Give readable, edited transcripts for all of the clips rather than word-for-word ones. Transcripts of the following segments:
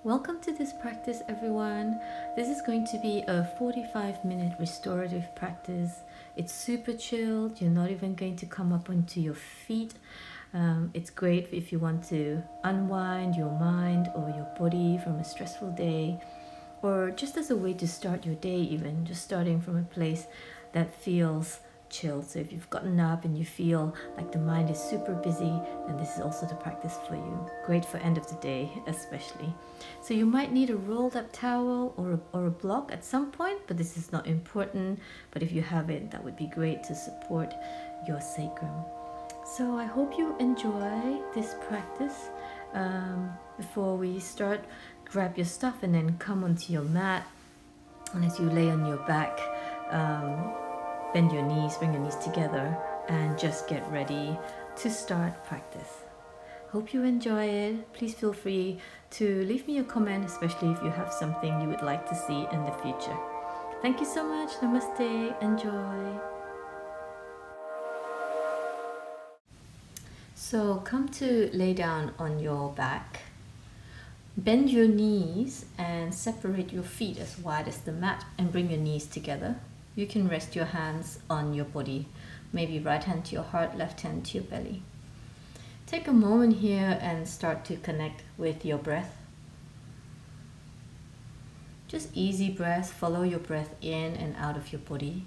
Welcome to this practice, everyone. This is going to be a 45-minute restorative practice. It's super chilled. You're not even going to come up onto your feet. It's great if you want to unwind your mind or your body from a stressful day, or just as a way to start your day, even just starting from a place that feels chilled. So if you've gotten up and you feel like the mind is super busy, then this is also the practice for you. Great for end of the day especially. So you might need a rolled up towel or a block at some point, but this is not important. But if you have it, that would be great to support your sacrum. So I hope you enjoy this practice. Before we start, grab your stuff and then come onto your mat. And as you lay on your back, bend your knees, bring your knees together, and just get ready to start practice. Hope you enjoy it. Please feel free to leave me a comment, especially if you have something you would like to see in the future. Thank you so much. Namaste. Enjoy. So come to lay down on your back. Bend your knees and separate your feet as wide as the mat and bring your knees together. You can rest your hands on your body, maybe right hand to your heart, left hand to your belly. Take a moment here and start to connect with your breath. Just easy breath, follow your breath in and out of your body.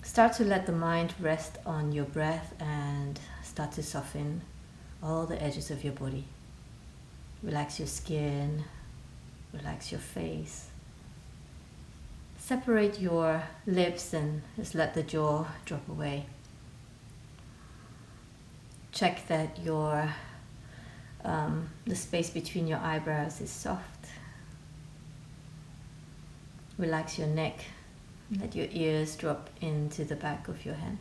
Start to let the mind rest on your breath and start to soften all the edges of your body. Relax your skin, relax your face. Separate your lips and just let the jaw drop away. Check that the space between your eyebrows is soft. Relax your neck. Let your ears drop into the back of your head.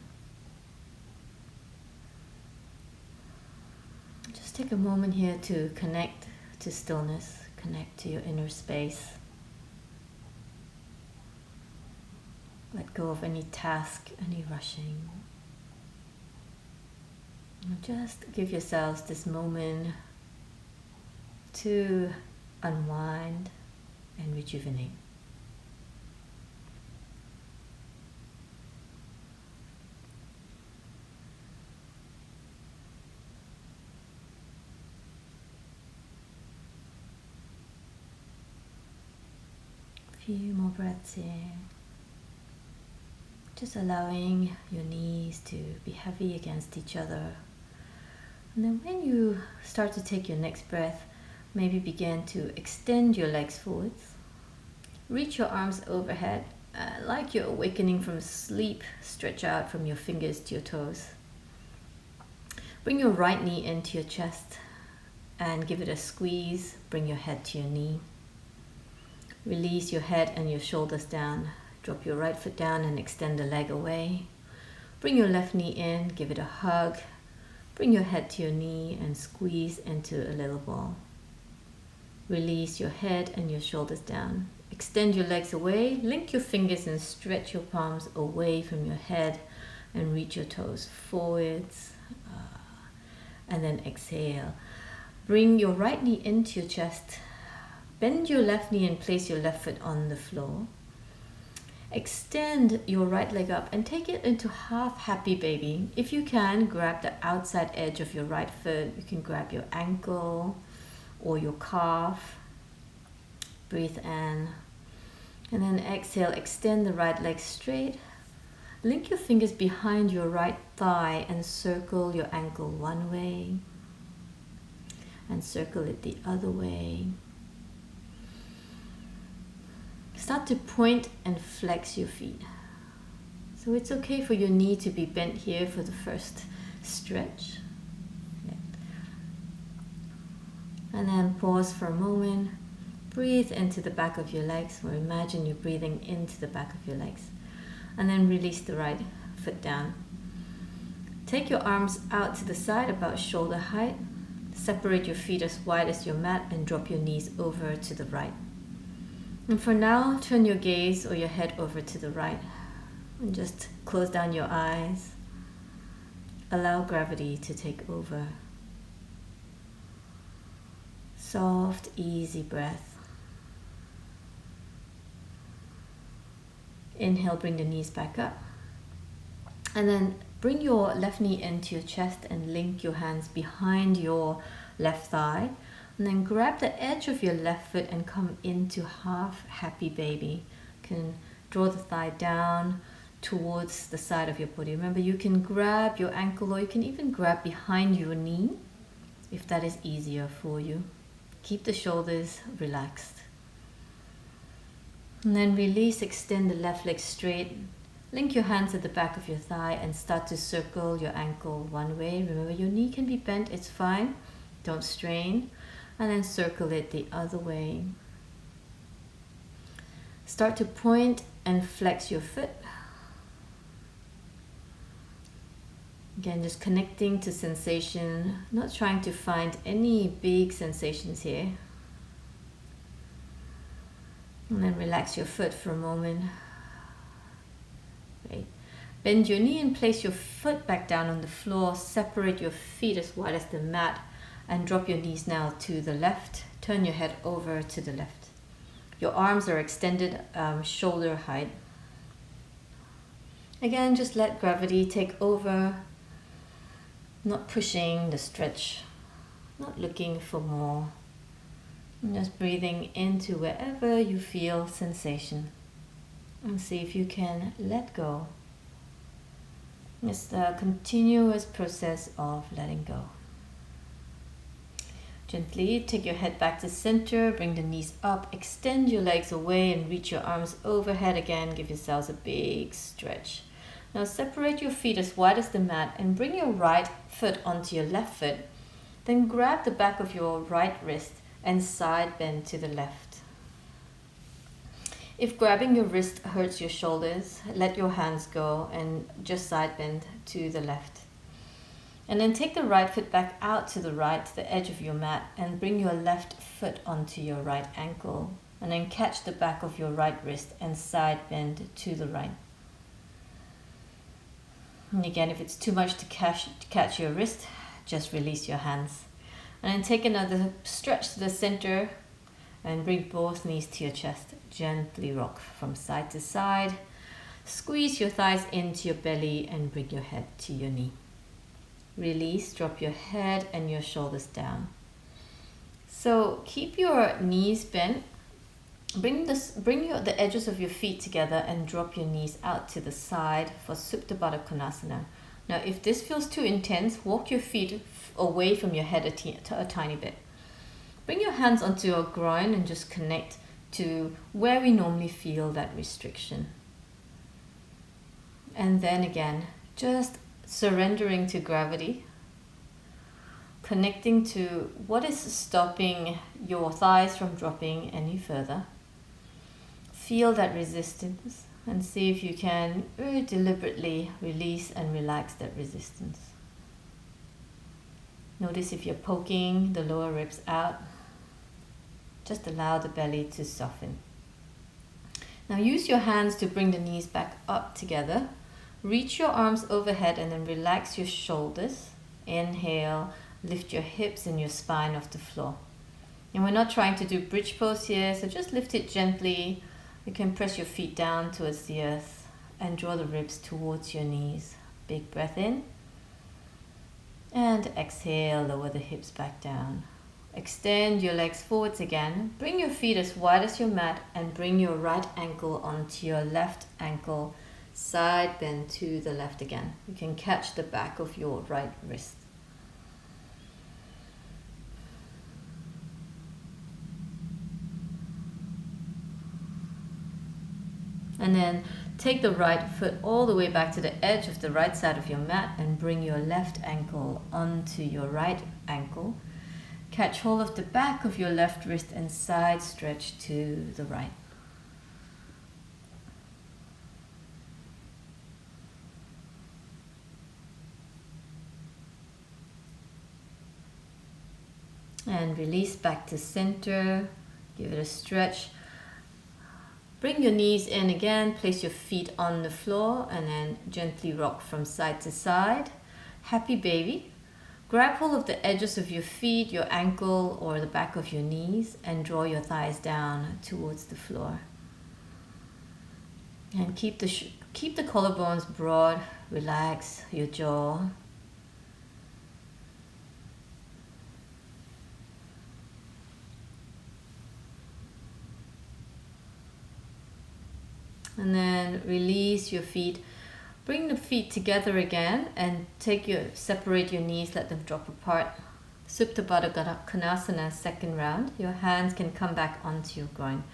Just take a moment here to connect to stillness, connect to your inner space. Let go of any task, any rushing. And just give yourselves this moment to unwind and rejuvenate. A few more breaths in. Just allowing your knees to be heavy against each other. And then when you start to take your next breath, maybe begin to extend your legs forwards. Reach your arms overhead, like you're awakening from sleep. Stretch out from your fingers to your toes. Bring your right knee into your chest and give it a squeeze. Bring your head to your knee. Release your head and your shoulders down. Drop your right foot down and extend the leg away. Bring your left knee in, give it a hug. Bring your head to your knee and squeeze into a little ball. Release your head and your shoulders down. Extend your legs away, link your fingers and stretch your palms away from your head and reach your toes forwards. And then exhale. Bring your right knee into your chest. Bend your left knee and place your left foot on the floor. Extend your right leg up and take it into half happy baby. If you can, grab the outside edge of your right foot. You can grab your ankle or your calf. Breathe in. And then exhale, extend the right leg straight. Link your fingers behind your right thigh and circle your ankle one way. And circle it the other way. Start to point and flex your feet. So it's okay for your knee to be bent here for the first stretch. And then pause for a moment. Breathe into the back of your legs, or imagine you're breathing into the back of your legs. And then release the right foot down. Take your arms out to the side about shoulder height. Separate your feet as wide as your mat and drop your knees over to the right. And for now, turn your gaze or your head over to the right and just close down your eyes. Allow gravity to take over. Soft, easy breath. Inhale, bring the knees back up. And then bring your left knee into your chest and link your hands behind your left thigh. And then grab the edge of your left foot and come into half happy baby. You can draw the thigh down towards the side of your body. Remember, you can grab your ankle or you can even grab behind your knee if that is easier for you. Keep the shoulders relaxed. And then release, extend the left leg straight. Link your hands at the back of your thigh and start to circle your ankle one way. Remember, your knee can be bent, it's fine. Don't strain. And then circle it the other way. Start to point and flex your foot. Again, just connecting to sensation, not trying to find any big sensations here. And then relax your foot for a moment. Great. Bend your knee and place your foot back down on the floor. Separate your feet as wide as the mat and drop your knees now to the left. Turn your head over to the left. Your arms are extended shoulder height. Again, just let gravity take over. Not pushing the stretch, not looking for more. Just breathing into wherever you feel sensation. And see if you can let go. It's the continuous process of letting go. Gently take your head back to center, bring the knees up, extend your legs away and reach your arms overhead again. Give yourselves a big stretch. Now separate your feet as wide as the mat and bring your right foot onto your left foot. Then grab the back of your right wrist and side bend to the left. If grabbing your wrist hurts your shoulders, let your hands go and just side bend to the left. And then take the right foot back out to the right, to the edge of your mat, and bring your left foot onto your right ankle. And then catch the back of your right wrist and side bend to the right. And again, if it's too much to catch your wrist, just release your hands. And then take another stretch to the center and bring both knees to your chest. Gently rock from side to side. Squeeze your thighs into your belly and bring your head to your knee. Release, drop your head and your shoulders down. So keep your knees bent. Bring the edges of your feet together and drop your knees out to the side for Supta Baddha Konasana. Now, if this feels too intense, walk your feet away from your head a tiny bit. Bring your hands onto your groin and just connect to where we normally feel that restriction. And then again, just surrendering to gravity, connecting to what is stopping your thighs from dropping any further. Feel that resistance and see if you can very deliberately release and relax that resistance. Notice if you're poking the lower ribs out. Just allow the belly to soften. Now use your hands to bring the knees back up together. Reach your arms overhead and then relax your shoulders. Inhale, lift your hips and your spine off the floor. And we're not trying to do bridge pose here, so just lift it gently. You can press your feet down towards the earth and draw the ribs towards your knees. Big breath in. And exhale, lower the hips back down. Extend your legs forwards again. Bring your feet as wide as your mat and bring your right ankle onto your left ankle. Side bend to the left again. You can catch the back of your right wrist. And then take the right foot all the way back to the edge of the right side of your mat and bring your left ankle onto your right ankle. Catch hold of the back of your left wrist and side stretch to the right. And release back to center. Give it a stretch. Bring your knees in again, place your feet on the floor and then gently rock from side to side. Happy baby. Grab hold of the edges of your feet, your ankle, or the back of your knees, and draw your thighs down towards the floor. And keep the collarbones broad, relax your jaw. And then release your feet. Bring the feet together again and separate your knees, let them drop apart. Supta Baddha Konasana, second round. Your hands can come back onto your groin.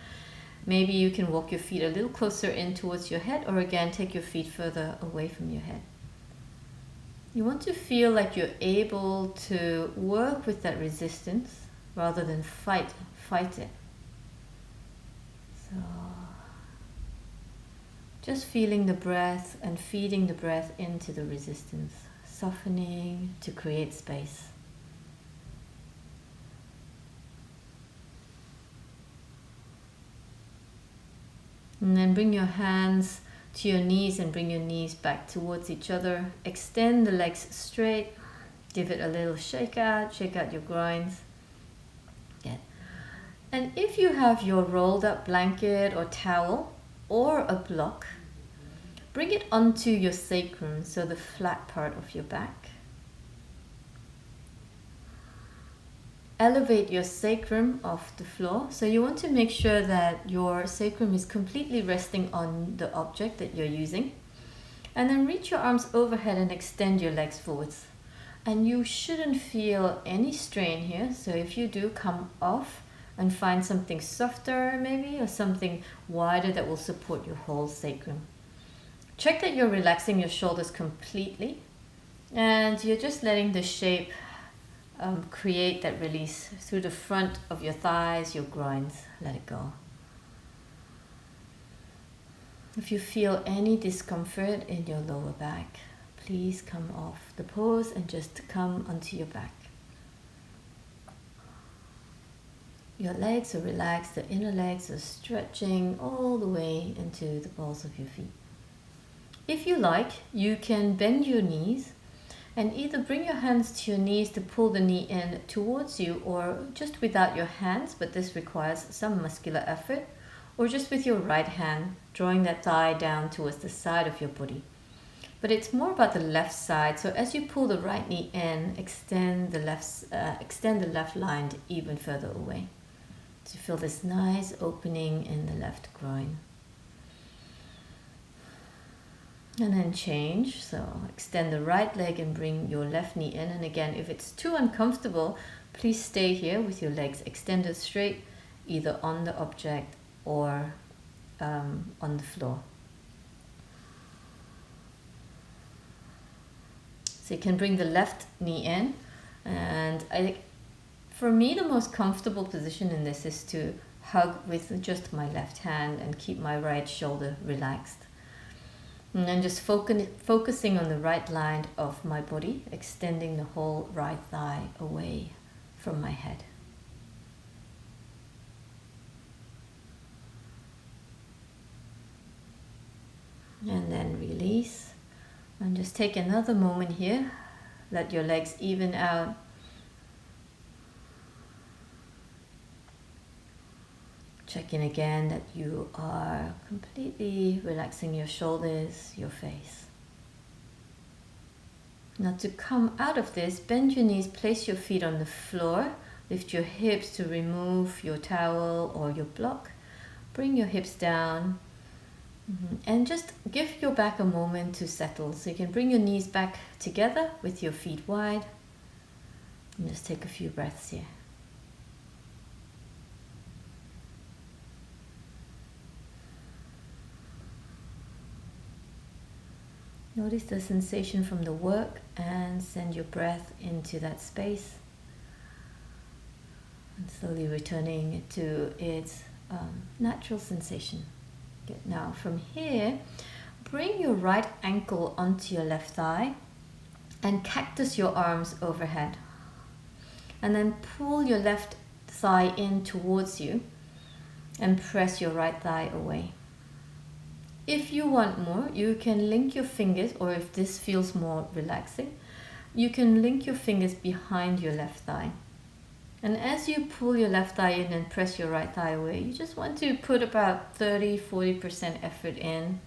Maybe you can walk your feet a little closer in towards your head, or again take your feet further away from your head. You want to feel like you're able to work with that resistance rather than fight it. So just feeling the breath and feeding the breath into the resistance, softening to create space. And then bring your hands to your knees and bring your knees back towards each other. Extend the legs straight. Give it a little shake out your groins. Good. And if you have your rolled up blanket or towel or a block, bring it onto your sacrum, so the flat part of your back. Elevate your sacrum off the floor. So you want to make sure that your sacrum is completely resting on the object that you're using. And then reach your arms overhead and extend your legs forwards. And you shouldn't feel any strain here. So if you do, come off and find something softer maybe, or something wider that will support your whole sacrum. Check that you're relaxing your shoulders completely. And you're just letting the shape create that release through the front of your thighs, your groins. Let it go. If you feel any discomfort in your lower back, please come off the pose and just come onto your back. Your legs are relaxed, the inner legs are stretching all the way into the balls of your feet. If you like, you can bend your knees and either bring your hands to your knees to pull the knee in towards you, or just without your hands, but this requires some muscular effort, or just with your right hand, drawing that thigh down towards the side of your body. But it's more about the left side, so as you pull the right knee in, extend the left line even further away. To feel this nice opening in the left groin. And then change, so extend the right leg and bring your left knee in. And again, if it's too uncomfortable, please stay here with your legs extended straight, either on the object or on the floor. So you can bring the left knee in, and for me, the most comfortable position in this is to hug with just my left hand and keep my right shoulder relaxed. And then just focusing on the right line of my body, extending the whole right thigh away from my head. And then release. And just take another moment here. Let your legs even out. Check in again that you are completely relaxing your shoulders, your face. Now to come out of this, bend your knees, place your feet on the floor, lift your hips to remove your towel or your block. Bring your hips down and just give your back a moment to settle. So you can bring your knees back together with your feet wide and just take a few breaths here. Notice the sensation from the work and send your breath into that space. And slowly returning to its natural sensation. Good. Now from here, bring your right ankle onto your left thigh and cactus your arms overhead. And then pull your left thigh in towards you and press your right thigh away. If you want more, you can link your fingers, or if this feels more relaxing, you can link your fingers behind your left thigh. And as you pull your left thigh in and press your right thigh away, you just want to put about 30-40% effort in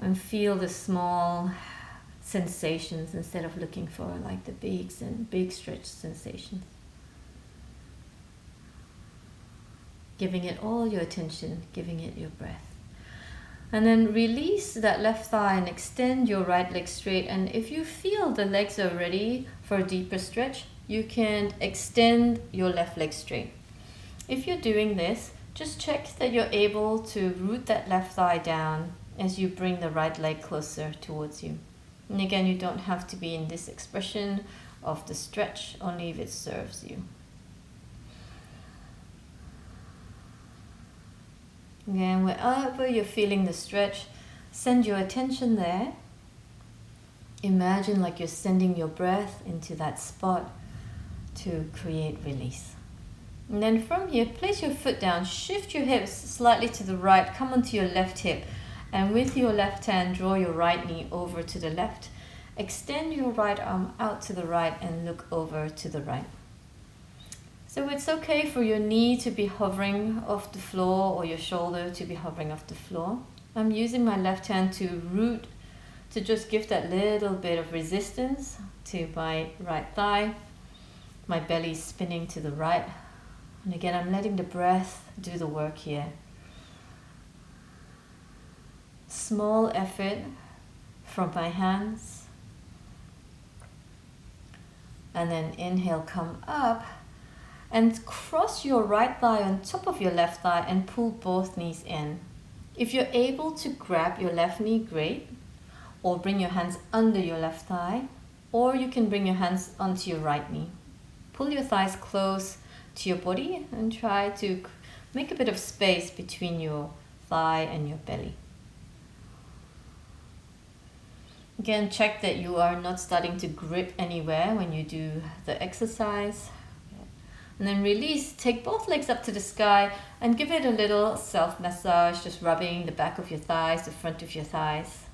and feel the small sensations instead of looking for like the big stretch sensations. Giving it all your attention, giving it your breath. And then release that left thigh and extend your right leg straight. And if you feel the legs are ready for a deeper stretch, you can extend your left leg straight. If you're doing this, just check that you're able to root that left thigh down as you bring the right leg closer towards you. And again, you don't have to be in this expression of the stretch, only if it serves you. Again, wherever you're feeling the stretch, send your attention there. Imagine like you're sending your breath into that spot to create release. And then from here, place your foot down, shift your hips slightly to the right, come onto your left hip, and with your left hand, draw your right knee over to the left. Extend your right arm out to the right and look over to the right. So it's okay for your knee to be hovering off the floor or your shoulder to be hovering off the floor. I'm using my left hand to root, to just give that little bit of resistance to my right thigh. My belly is spinning to the right. And again, I'm letting the breath do the work here. Small effort from my hands. And then inhale, come up. And cross your right thigh on top of your left thigh and pull both knees in. If you're able to grab your left knee, great. Or bring your hands under your left thigh. Or you can bring your hands onto your right knee. Pull your thighs close to your body and try to make a bit of space between your thigh and your belly. Again, check that you are not starting to grip anywhere when you do the exercise. And then release, take both legs up to the sky and give it a little self-massage, just rubbing the back of your thighs, the front of your thighs.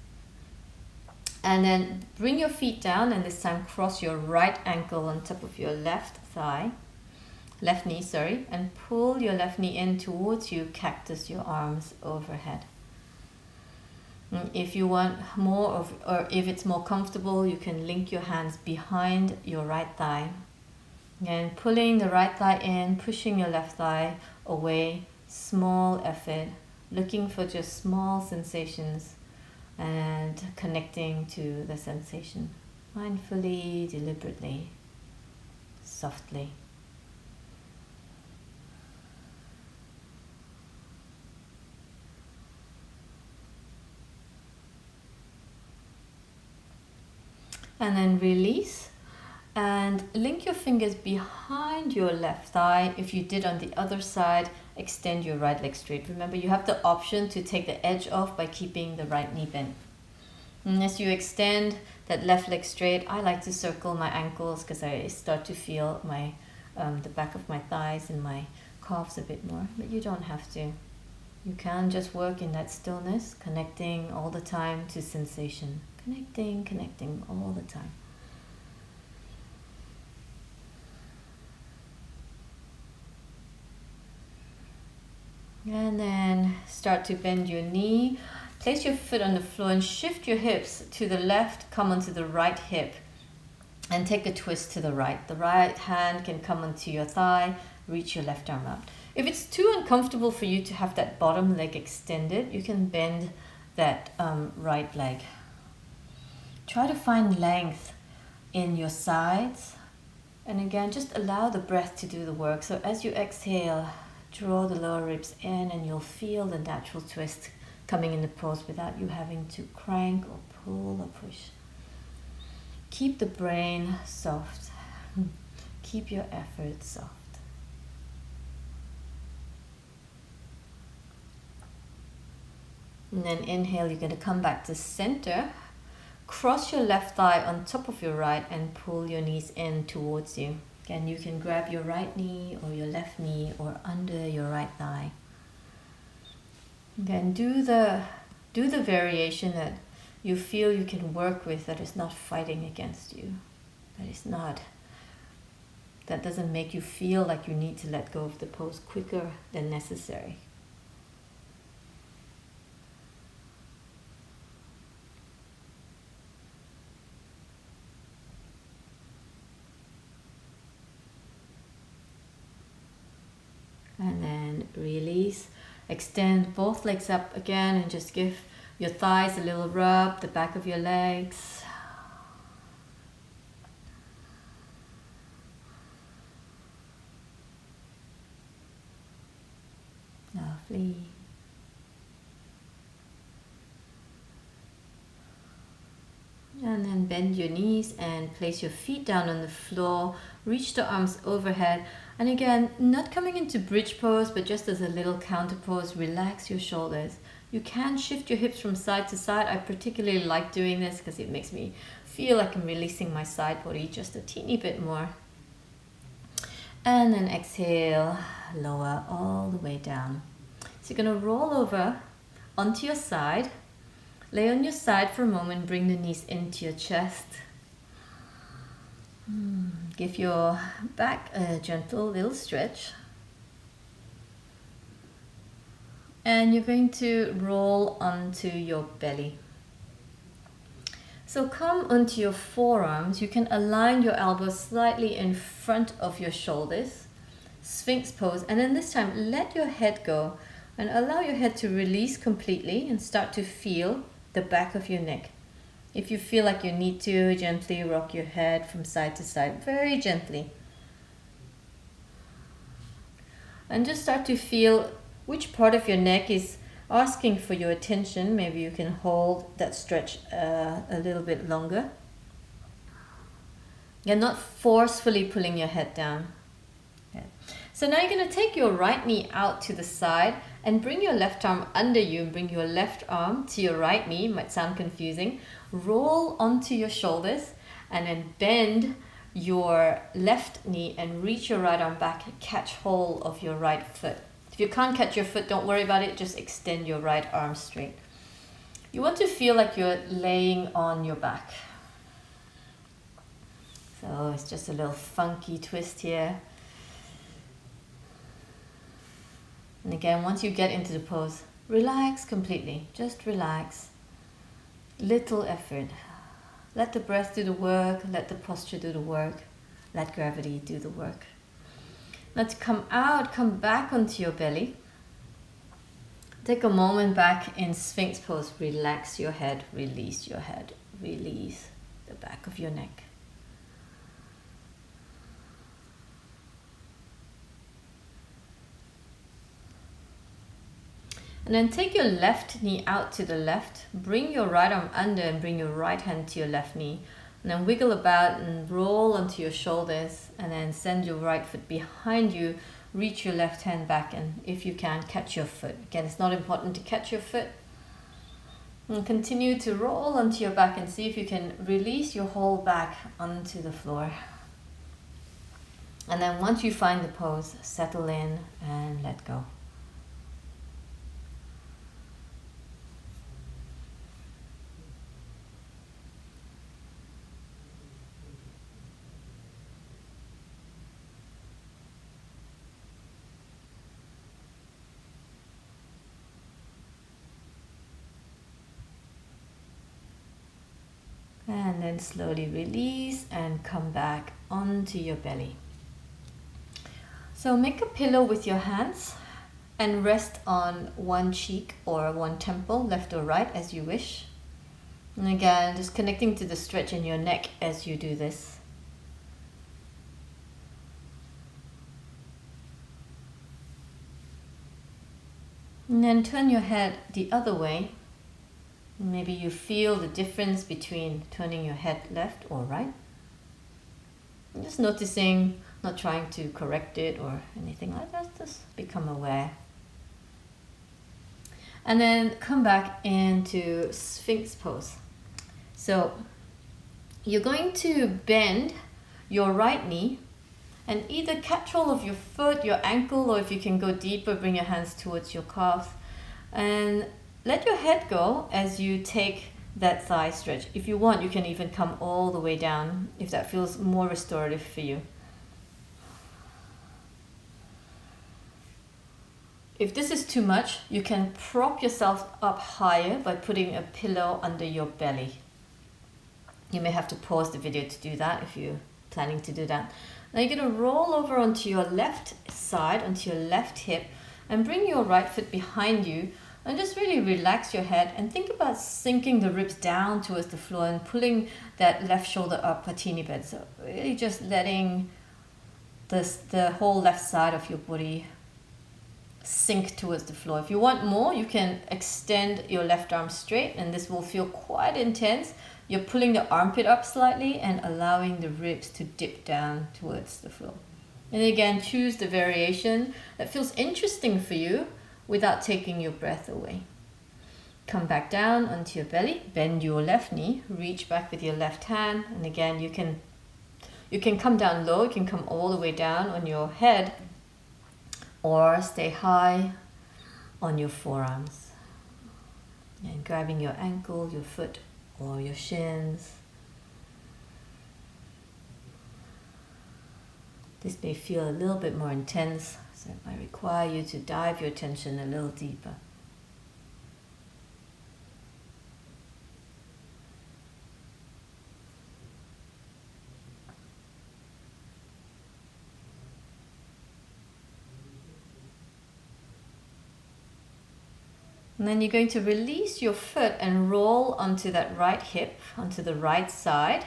And then bring your feet down and this time cross your right ankle on top of your left knee, and pull your left knee in towards you, cactus your arms overhead. And if you want more or if it's more comfortable, you can link your hands behind your right thigh. And pulling the right thigh in, pushing your left thigh away, small effort, looking for just small sensations and connecting to the sensation mindfully, deliberately, softly. And then release. And link your fingers behind your left thigh. If you did on the other side, extend your right leg straight. Remember, you have the option to take the edge off by keeping the right knee bent. And as you extend that left leg straight, I like to circle my ankles because I start to feel my the back of my thighs and my calves a bit more. But you don't have to. You can just work in that stillness, connecting all the time to sensation. Connecting all the time. And then start to bend your knee. Place your foot on the floor and shift your hips to the left, come onto the right hip. And take a twist to the right. The right hand can come onto your thigh, reach your left arm out. If it's too uncomfortable for you to have that bottom leg extended, you can bend that right leg. Try to find length in your sides. And again, just allow the breath to do the work. So as you exhale, draw the lower ribs in and you'll feel the natural twist coming into pose without you having to crank or pull or push. Keep the brain soft. Keep your effort soft. And then inhale, you're going to come back to center. Cross your left thigh on top of your right and pull your knees in towards you. Again, you can grab your right knee or your left knee or under your right thigh. Again, do the variation that you feel you can work with, that is not fighting against you. That doesn't make you feel like you need to let go of the pose quicker than necessary. And then release. Extend both legs up again and just give your thighs a little rub, the back of your legs. Lovely. And then bend your knees and place your feet down on the floor. Reach the arms overhead. And again, not coming into bridge pose, but just as a little counter pose, relax your shoulders. You can shift your hips from side to side. I particularly like doing this because it makes me feel like I'm releasing my side body just a teeny bit more. And then exhale, lower all the way down. So you're going to roll over onto your side. Lay on your side for a moment, bring the knees into your chest. Give your back a gentle little stretch. And you're going to roll onto your belly. So come onto your forearms. You can align your elbows slightly in front of your shoulders. Sphinx pose. And then this time, let your head go and allow your head to release completely and start to feel the back of your neck. If you feel like you need to, gently rock your head from side to side, very gently. And just start to feel which part of your neck is asking for your attention. Maybe you can hold that stretch a little bit longer. You're not forcefully pulling your head down. Okay. So now you're going to take your right knee out to the side and bring your left arm under you and bring your left arm to your right knee. It might sound confusing. Roll onto your shoulders and then bend your left knee and reach your right arm back and catch hold of your right foot. If you can't catch your foot, don't worry about it. Just extend your right arm straight. You want to feel like you're laying on your back. So it's just a little funky twist here. And again, once you get into the pose, relax completely. Just relax. Little effort. Let the breath do the work. Let the posture do the work. Let gravity do the work. Now to come out, come back onto your belly. Take a moment back in Sphinx pose. Relax your head. Release your head. Release the back of your neck. And then take your left knee out to the left. Bring your right arm under and bring your right hand to your left knee. And then wiggle about and roll onto your shoulders. And then send your right foot behind you. Reach your left hand back and if you can, catch your foot. Again, it's not important to catch your foot. And continue to roll onto your back and see if you can release your whole back onto the floor. And then once you find the pose, settle in and let go. And then slowly release and come back onto your belly. So make a pillow with your hands and rest on one cheek or one temple, left or right, as you wish. And again, just connecting to the stretch in your neck as you do this. And then turn your head the other way. Maybe you feel the difference between turning your head left or right. And just noticing, not trying to correct it or anything like that, just become aware. And then come back into Sphinx pose. So you're going to bend your right knee and either catch hold of your foot, your ankle, or if you can go deeper, bring your hands towards your calf. And let your head go as you take that thigh stretch. If you want, you can even come all the way down if that feels more restorative for you. If this is too much, you can prop yourself up higher by putting a pillow under your belly. You may have to pause the video to do that if you're planning to do that. Now you're going to roll over onto your left side, onto your left hip, and bring your right foot behind you, and just really relax your head and think about sinking the ribs down towards the floor and pulling that left shoulder up a teeny bit. So really just letting the whole left side of your body sink towards the floor. If you want more, you can extend your left arm straight, and this will feel quite intense. You're pulling the armpit up slightly and allowing the ribs to dip down towards the floor. And again, choose the variation that feels interesting for you without taking your breath away. Come back down onto your belly, bend your left knee, reach back with your left hand, and again you can come down low, you can come all the way down on your head, or stay high on your forearms. And grabbing your ankle, your foot, or your shins. This may feel a little bit more intense, so it might require you to dive your attention a little deeper. And then you're going to release your foot and roll onto that right hip, onto the right side.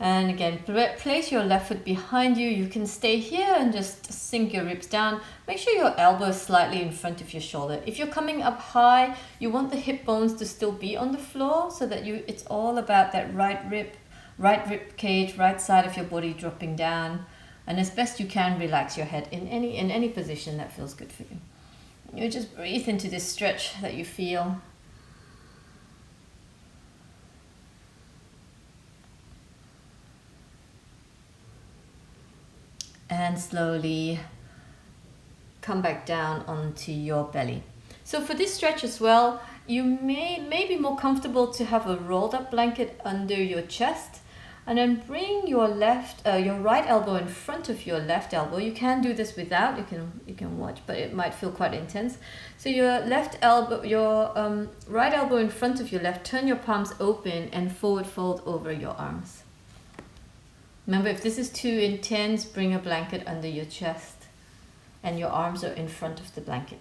And again, place your left foot behind you. You can stay here and just sink your ribs down. Make sure your elbow is slightly in front of your shoulder. If you're coming up high, you want the hip bones to still be on the floor so that it's all about that right rib cage, right side of your body dropping down. And as best you can, relax your head in any position that feels good for you. You just breathe into this stretch that you feel. And slowly come back down onto your belly. So for this stretch as well, you may be more comfortable to have a rolled up blanket under your chest, and then bring your right elbow in front of your left elbow. You can do this without, you can watch, but it might feel quite intense. So your right elbow in front of your left, turn your palms open and forward fold over your arms. Remember, if this is too intense, bring a blanket under your chest and your arms are in front of the blanket.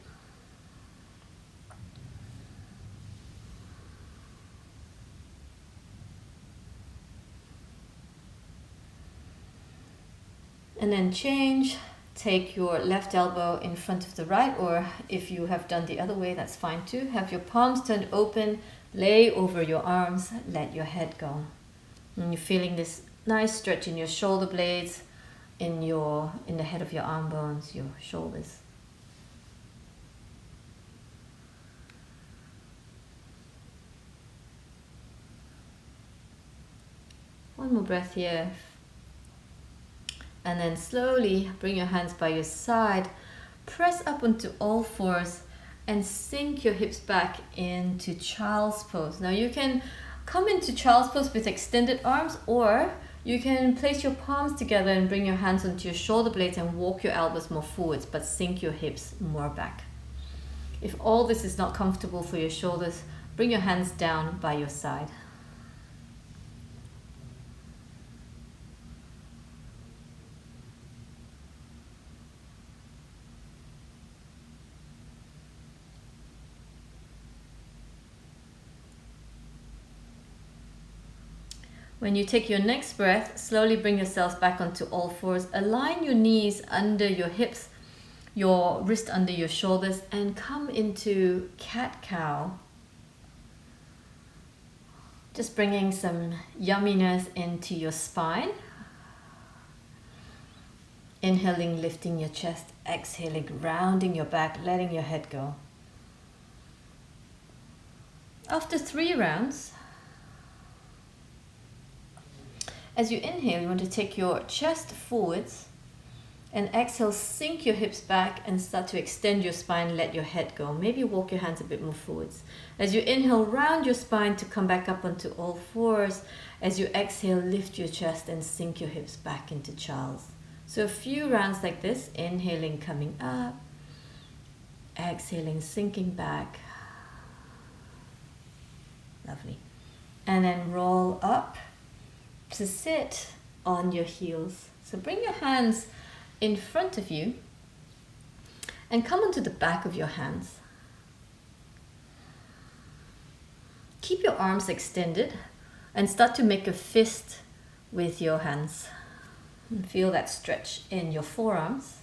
And then change, take your left elbow in front of the right, or if you have done the other way, that's fine too. Have your palms turned open, lay over your arms, let your head go. And you're feeling this nice stretch in your shoulder blades, in the head of your arm bones, your shoulders. One more breath here. And then slowly bring your hands by your side, press up onto all fours and sink your hips back into child's pose. Now you can come into child's pose with extended arms, or you can place your palms together and bring your hands onto your shoulder blades and walk your elbows more forwards, but sink your hips more back. If all this is not comfortable for your shoulders, bring your hands down by your side. When you take your next breath, slowly bring yourselves back onto all fours. Align your knees under your hips, your wrist under your shoulders, and come into cat-cow. Just bringing some yumminess into your spine. Inhaling, lifting your chest. Exhaling, rounding your back, letting your head go. After 3 rounds, as you inhale, you want to take your chest forwards And exhale, sink your hips back and start to extend your spine, let your head go. Maybe walk your hands a bit more forwards. As you inhale, round your spine to come back up onto all fours. As you exhale, lift your chest and sink your hips back into child's. So a few rounds like this, inhaling, coming up. Exhaling, sinking back. Lovely. And then roll up to sit on your heels. So bring your hands in front of you and come onto the back of your hands. Keep your arms extended and start to make a fist with your hands. And feel that stretch in your forearms.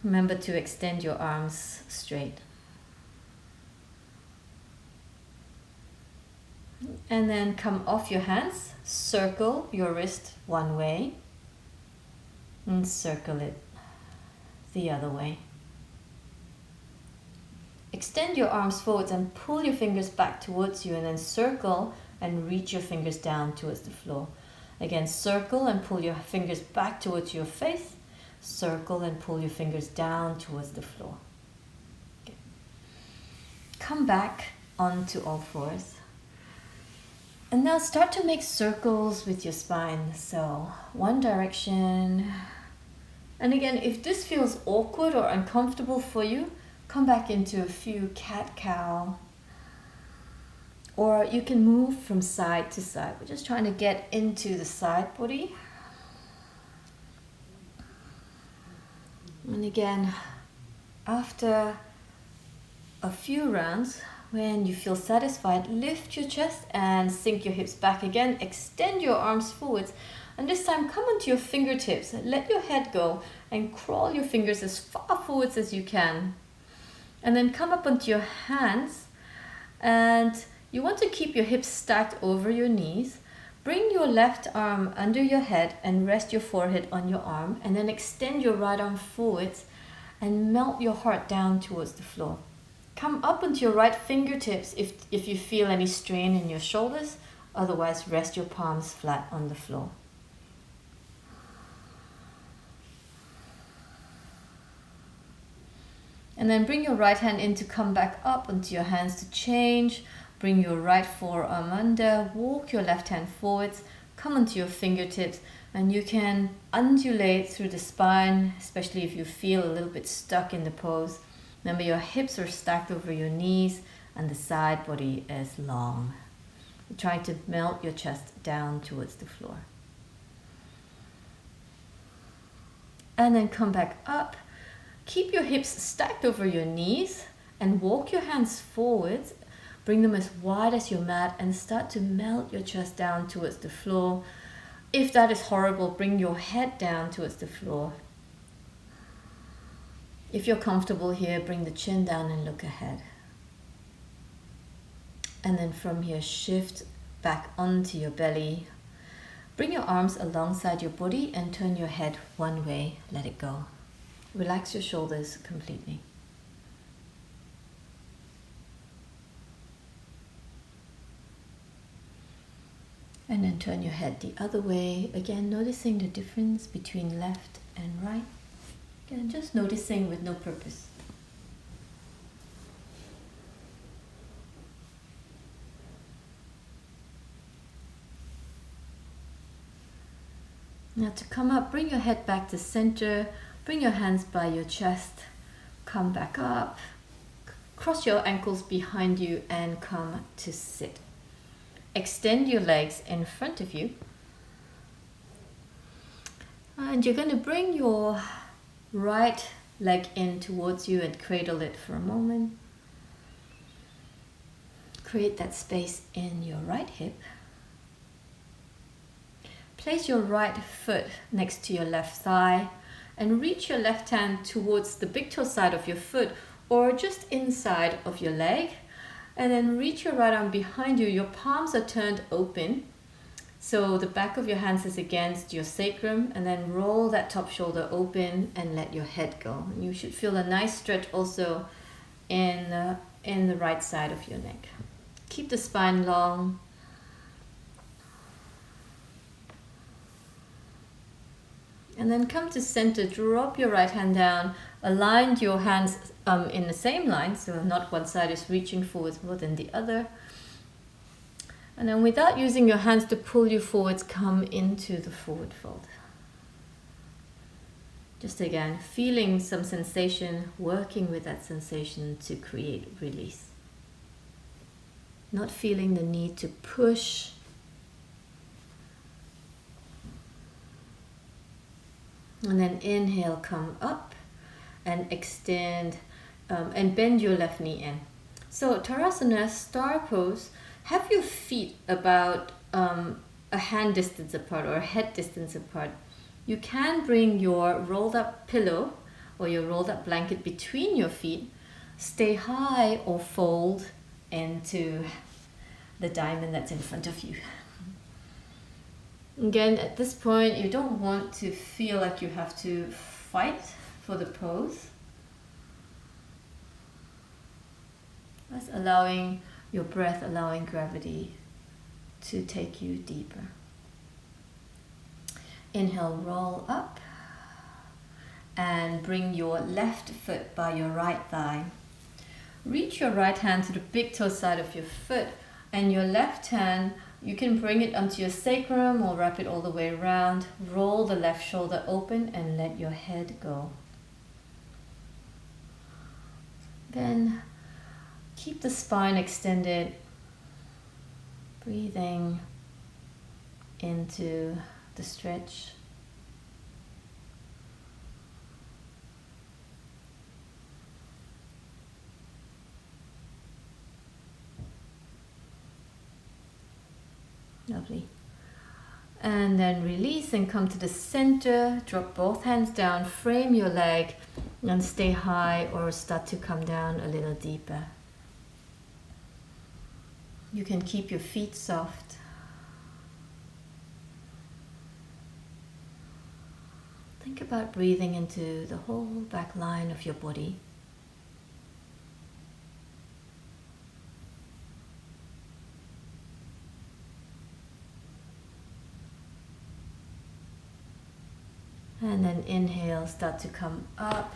Remember to extend your arms straight. And then come off your hands, circle your wrist one way and circle it the other way. Extend your arms forwards and pull your fingers back towards you, and then circle and reach your fingers down towards the floor. Again, circle and pull your fingers back towards your face, circle and pull your fingers down towards the floor. Okay. Come back onto all fours. And now start to make circles with your spine. So one direction. And again, if this feels awkward or uncomfortable for you, come back into a few cat-cow. Or you can move from side to side. We're just trying to get into the side body. And again, after a few rounds, when you feel satisfied, lift your chest and sink your hips back again. Extend your arms forwards. And this time, come onto your fingertips. Let your head go and crawl your fingers as far forwards as you can. And then come up onto your hands. And you want to keep your hips stacked over your knees. Bring your left arm under your head and rest your forehead on your arm. And then extend your right arm forwards and melt your heart down towards the floor. Come up onto your right fingertips if you feel any strain in your shoulders. Otherwise, rest your palms flat on the floor. And then bring your right hand in to come back up onto your hands to change. Bring your right forearm under. Walk your left hand forwards. Come onto your fingertips. And you can undulate through the spine, especially if you feel a little bit stuck in the pose. Remember, your hips are stacked over your knees and the side body is long. You're trying to melt your chest down towards the floor. And then come back up. Keep your hips stacked over your knees and walk your hands forwards. Bring them as wide as your mat and start to melt your chest down towards the floor. If that is horrible, bring your head down towards the floor. If you're comfortable here, bring the chin down and look ahead. And then from here, shift back onto your belly. Bring your arms alongside your body and turn your head one way. Let it go. Relax your shoulders completely. And then turn your head the other way. Again, noticing the difference between left and right. Again, just noticing with no purpose. Now to come up, bring your head back to center. Bring your hands by your chest. Come back up. Cross your ankles behind you and come to sit. Extend your legs in front of you. And you're going to bring your right leg in towards you and cradle it for a moment. Create that space in your right hip. Place your right foot next to your left thigh and reach your left hand towards the big toe side of your foot or just inside of your leg. And then reach your right arm behind you. Your palms are turned open. So the back of your hands is against your sacrum, and then roll that top shoulder open and let your head go. And you should feel a nice stretch also in the right side of your neck. Keep the spine long. And then come to center, drop your right hand down, align your hands in the same line, so not one side is reaching forwards more than the other. And then without using your hands to pull you forwards, come into the forward fold. Just again, feeling some sensation, working with that sensation to create release. Not feeling the need to push. And then inhale, come up and extend and bend your left knee in. So Tadasana, star pose, have your feet about a hand distance apart or a head distance apart. You can bring your rolled up pillow or your rolled up blanket between your feet. Stay high or fold into the diamond that's in front of you. Again, at this point, you don't want to feel like you have to fight for the pose. That's allowing your breath, allowing gravity to take you deeper. Inhale, roll up and bring your left foot by your right thigh. Reach your right hand to the big toe side of your foot, and your left hand, you can bring it onto your sacrum or wrap it all the way around. Roll the left shoulder open and let your head go. Then keep the spine extended, breathing into the stretch. Lovely. And then release and come to the center. Drop both hands down, frame your leg, and stay high or start to come down a little deeper. You can keep your feet soft. Think about breathing into the whole back line of your body. And then inhale, start to come up.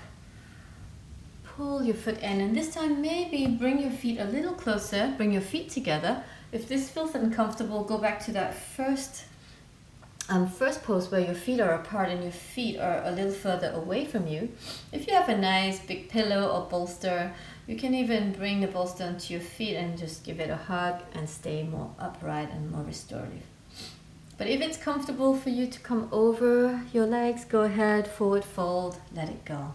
Pull your foot in, and this time maybe bring your feet a little closer, bring your feet together. If this feels uncomfortable, go back to that first pose where your feet are apart and your feet are a little further away from you. If you have a nice big pillow or bolster, you can even bring the bolster onto your feet and just give it a hug and stay more upright and more restorative. But if it's comfortable for you to come over your legs, go ahead, forward fold, let it go.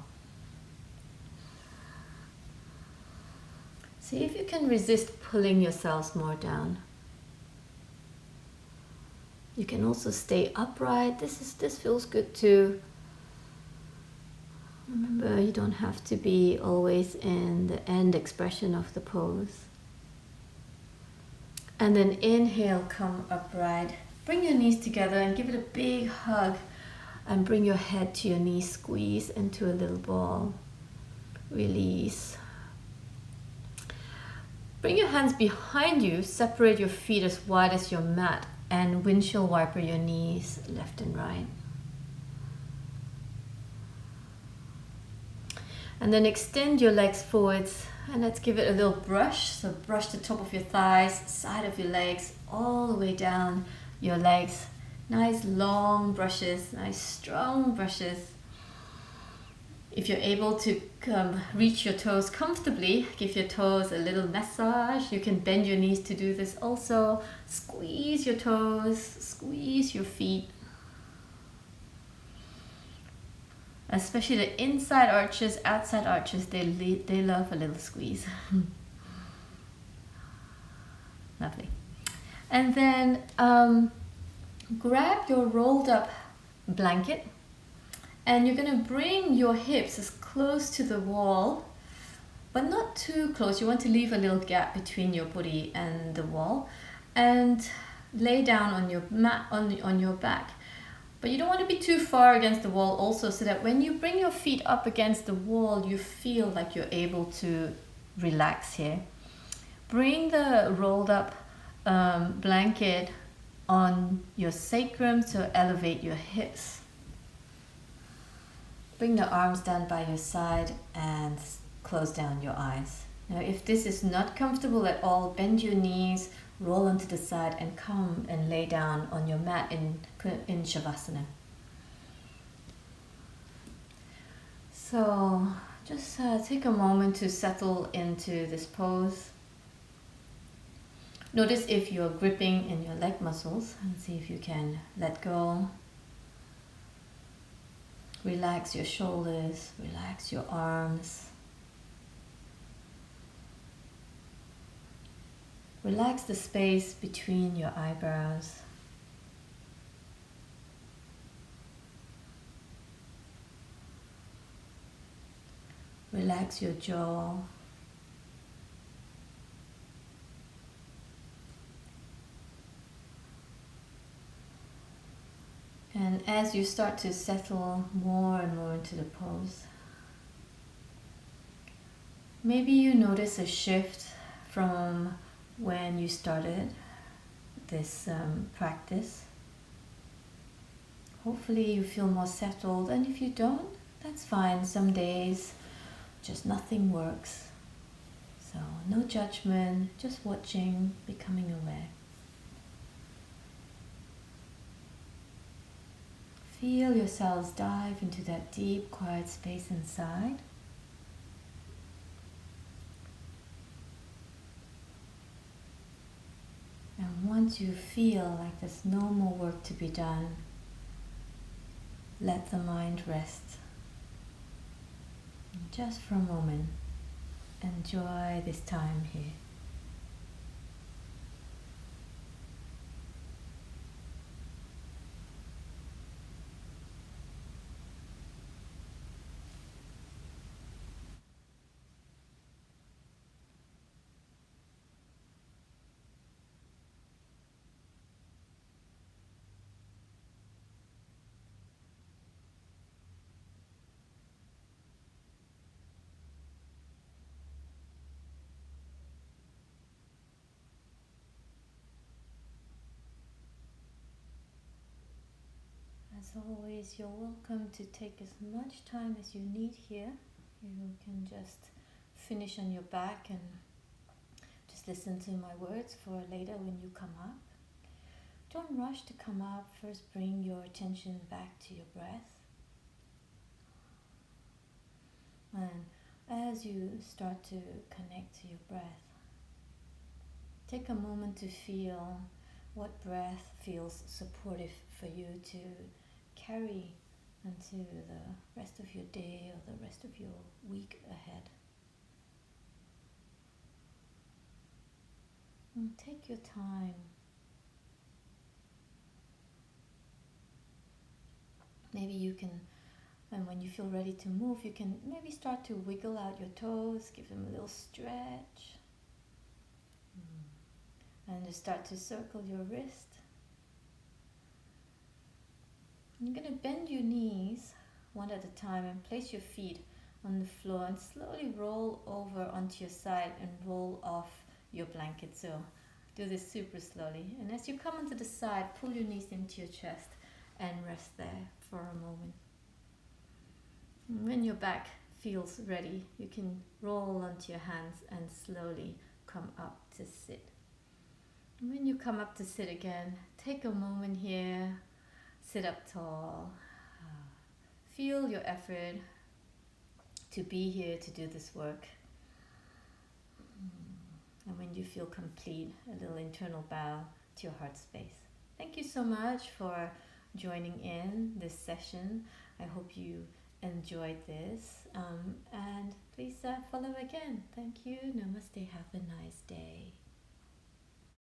See if you can resist pulling yourselves more down. You can also stay upright. This feels good too. Remember, you don't have to be always in the end expression of the pose. And then inhale, come upright. Bring your knees together and give it a big hug. And bring your head to your knees, squeeze into a little ball. Release. Bring your hands behind you, separate your feet as wide as your mat, and windshield wiper your knees left and right. And then extend your legs forwards, and let's give it a little brush. So brush the top of your thighs, side of your legs, all the way down your legs. Nice long brushes, nice strong brushes. If you're able to reach your toes comfortably, give your toes a little massage. You can bend your knees to do this also. Squeeze your toes, squeeze your feet. Especially the inside arches, outside arches, they love a little squeeze. Lovely. And then grab your rolled up blanket, and you're going to bring your hips as close to the wall, but not too close. You want to leave a little gap between your body and the wall, and lay down on your mat on your back. But you don't want to be too far against the wall also, so that when you bring your feet up against the wall, you feel like you're able to relax here. Bring the rolled up blanket on your sacrum to elevate your hips. Bring the arms down by your side and close down your eyes. Now, if this is not comfortable at all, bend your knees, roll onto the side, and come and lay down on your mat in Shavasana. So, just take a moment to settle into this pose. Notice if you're gripping in your leg muscles and see if you can let go. Relax your shoulders, relax your arms. Relax the space between your eyebrows. Relax your jaw. And as you start to settle more and more into the pose, maybe you notice a shift from when you started this practice. Hopefully you feel more settled, and if you don't, that's fine. Some days just nothing works. So no judgment, just watching, becoming aware. Feel yourselves dive into that deep, quiet space inside. And once you feel like there's no more work to be done, let the mind rest. And just for a moment, enjoy this time here. As always, you're welcome to take as much time as you need here. You can just finish on your back and just listen to my words for later when you come up. Don't rush to come up. First, bring your attention back to your breath. And as you start to connect to your breath, take a moment to feel what breath feels supportive for you to carry into the rest of your day or the rest of your week ahead. And take your time. Maybe you can, and when you feel ready to move, you can maybe start to wiggle out your toes, give them a little stretch. And just start to circle your wrist. You're going to bend your knees one at a time and place your feet on the floor and slowly roll over onto your side and roll off your blanket. So do this super slowly. And as you come onto the side, pull your knees into your chest and rest there for a moment. And when your back feels ready, you can roll onto your hands and slowly come up to sit. And when you come up to sit again, take a moment here. Sit up tall. Feel your effort to be here to do this work. And when you feel complete, a little internal bow to your heart space. Thank you so much for joining in this session. I hope you enjoyed this. And please follow again. Thank you. Namaste. Have a nice day.